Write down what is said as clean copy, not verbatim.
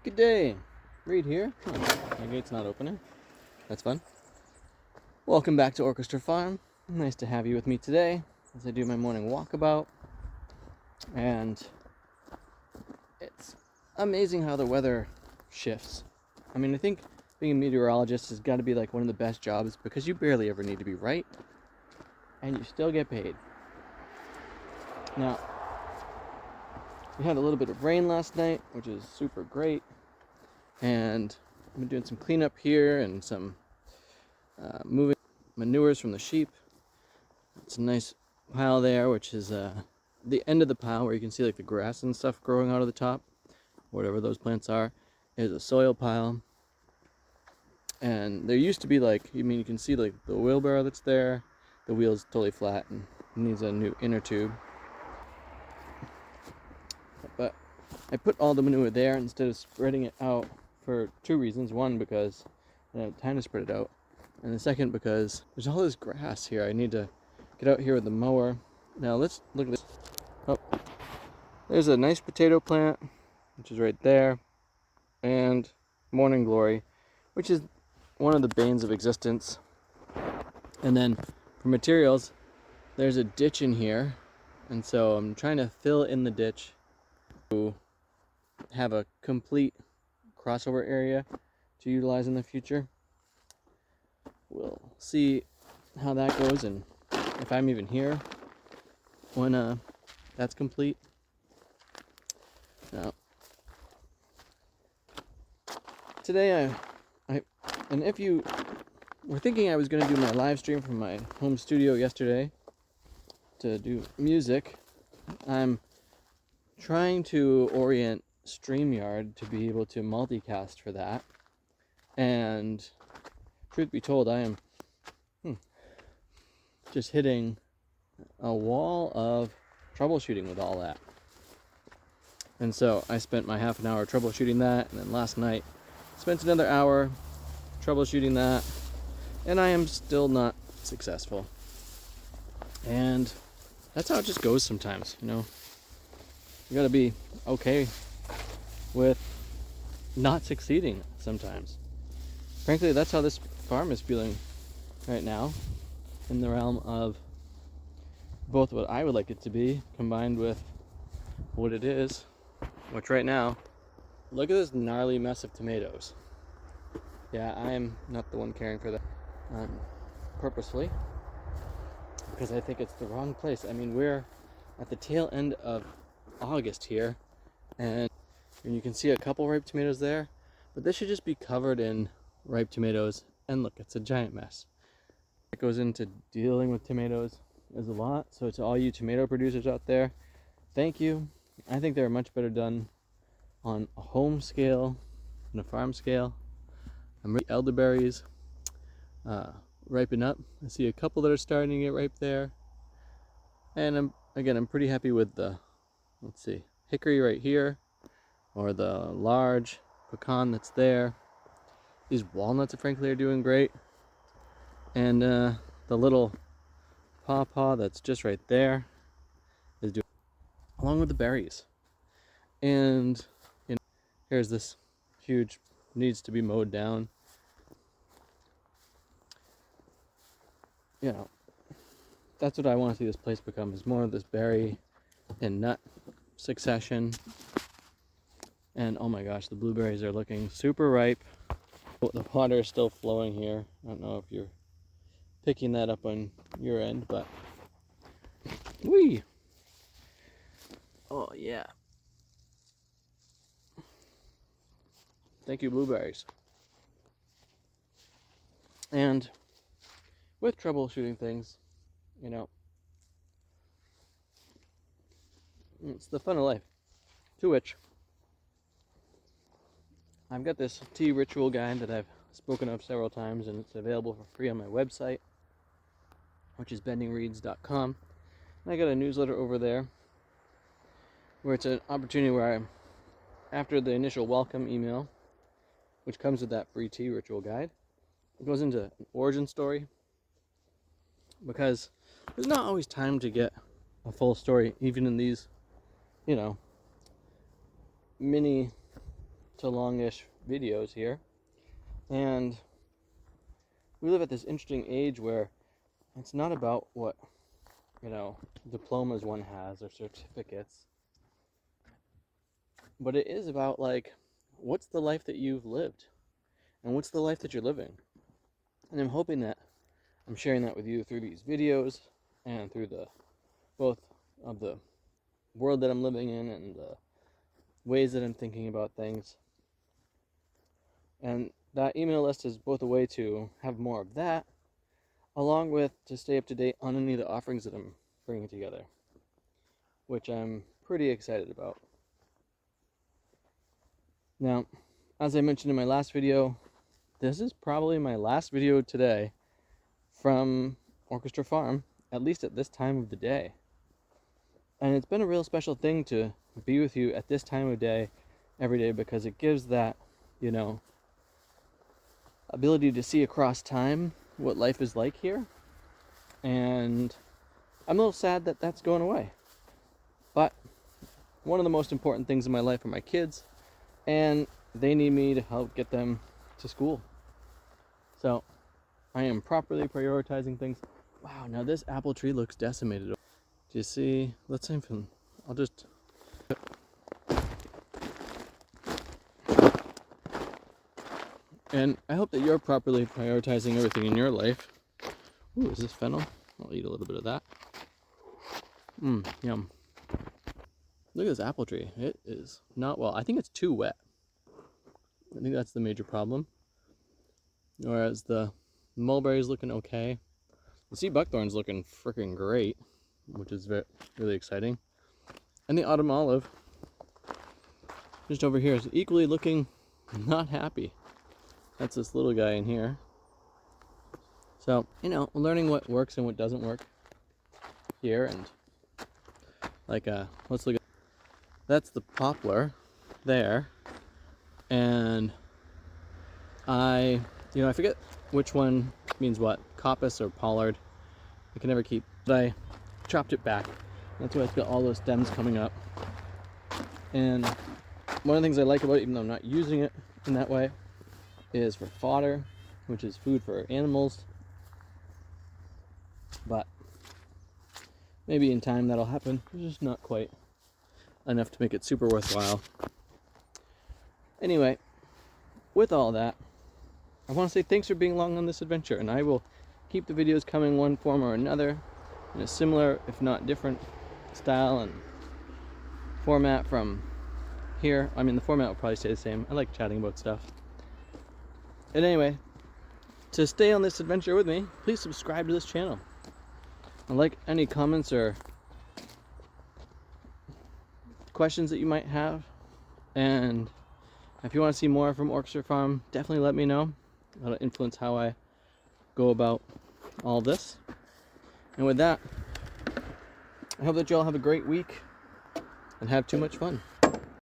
Good day. Reed here. My gate's not opening. That's fun. Welcome back to Orchestra Farm. Nice to have you with me today as I do my morning walkabout. And it's amazing how the weather shifts. I mean, I think being a meteorologist has got to be like one of the best jobs because you barely ever need to be right and you still get paid. Now, we had a little bit of rain last night, which is super great. And I've been doing some cleanup here and some moving manures from the sheep. It's a nice pile there, which is the end of the pile where you can see like the grass and stuff growing out of the top, whatever those plants are, is a soil pile. And there used to be like, you can see like the wheelbarrow that's there. The wheel's totally flat and needs a new inner tube. But I put all the manure there instead of spreading it out for two reasons. One, because I don't have time to spread it out. And the second, because there's all this grass here. I need to get out here with the mower. Now let's look at this. Oh, there's a nice potato plant, which is right there. And morning glory, which is one of the banes of existence. And then for materials, there's a ditch in here. And so I'm trying to fill in the ditch to have a complete crossover area to utilize in the future. We'll see how that goes and if I'm even here when that's complete. Now, today and if you were thinking I was going to do my live stream from my home studio yesterday to do music, I'm trying to orient StreamYard to be able to multicast for that. And truth be told, I am just hitting a wall of troubleshooting with all that. And so I spent my half an hour troubleshooting that, and then last night spent another hour troubleshooting that, and I am still not successful. And that's how it just goes sometimes, you know. You gotta be okay with not succeeding sometimes. Frankly, that's how this farm is feeling right now, in the realm of both what I would like it to be combined with what it is, which right now, look at this gnarly mess of tomatoes. Yeah, I am not the one caring for that purposefully, because I think it's the wrong place. I mean, we're at the tail end of August here, and you can see a couple ripe tomatoes there, but this should just be covered in ripe tomatoes. And look, it's a giant mess. It goes into dealing with tomatoes is a lot. So to all you tomato producers out there, thank you. I think they're much better done on a home scale than a farm scale. I'm ready. Elderberries ripen up. I see a couple that are starting to get ripe there, and I'm pretty happy with the, let's see, hickory right here, or the large pecan that's there. These walnuts, frankly, are doing great. And the little pawpaw that's just right there is doing, along with the berries. And here's this huge, needs to be mowed down. You know, that's what I want to see this place become, is more of this berry and nut succession. And oh my gosh, the blueberries are looking super ripe. The water is still flowing here. I don't know if you're picking that up on your end, but whee! Oh yeah. Thank you, blueberries. And with troubleshooting things, you know, it's the fun of life. To which I've got this tea ritual guide that I've spoken of several times, and it's available for free on my website, which is bendingreeds.com. And I got a newsletter over there where it's an opportunity where after the initial welcome email, which comes with that free tea ritual guide, it goes into an origin story, because there's not always time to get a full story, even in these, mini to longish videos here. And we live at this interesting age where it's not about what, diplomas one has or certificates, but it is about, like, what's the life that you've lived and what's the life that you're living. And I'm hoping that I'm sharing that with you through these videos and through the both of the world that I'm living in and the ways that I'm thinking about things. And that email list is both a way to have more of that, along with to stay up to date on any of the offerings that I'm bringing together, which I'm pretty excited about. Now, as I mentioned in my last video, this is probably my last video today from Orchestra Farm, at least at this time of the day. And it's been a real special thing to be with you at this time of day every day, because it gives that, ability to see across time what life is like here. And I'm a little sad that that's going away. But one of the most important things in my life are my kids, and they need me to help get them to school. So I am properly prioritizing things. Wow, now this apple tree looks decimated. Do you see? Let's see if I'll just... And I hope that you're properly prioritizing everything in your life. Ooh, is this fennel? I'll eat a little bit of that. Yum. Look at this apple tree. It is not well. I think it's too wet. I think that's the major problem. Whereas the mulberry's looking okay. The sea buckthorn's looking freaking great, which is really exciting. And the autumn olive, just over here, is equally looking not happy. That's this little guy in here. So, learning what works and what doesn't work here. And let's look at, that's the poplar there. And I forget which one means what, coppice or pollard. I can never keep, but I chopped it back. That's why it's got all those stems coming up. And one of the things I like about it, even though I'm not using it in that way, is for fodder, which is food for animals. But maybe in time that'll happen. It's just not quite enough to make it super worthwhile. Anyway, with all that, I want to say thanks for being along on this adventure, and I will keep the videos coming one form or another in a similar, if not different, style and format from here. I mean, the format will probably stay the same. I like chatting about stuff. And anyway, to stay on this adventure with me, please subscribe to this channel. And like any comments or questions that you might have. And if you want to see more from Orchestra Farm, definitely let me know. That'll influence how I go about all this. And with that, I hope that you all have a great week and have too much fun.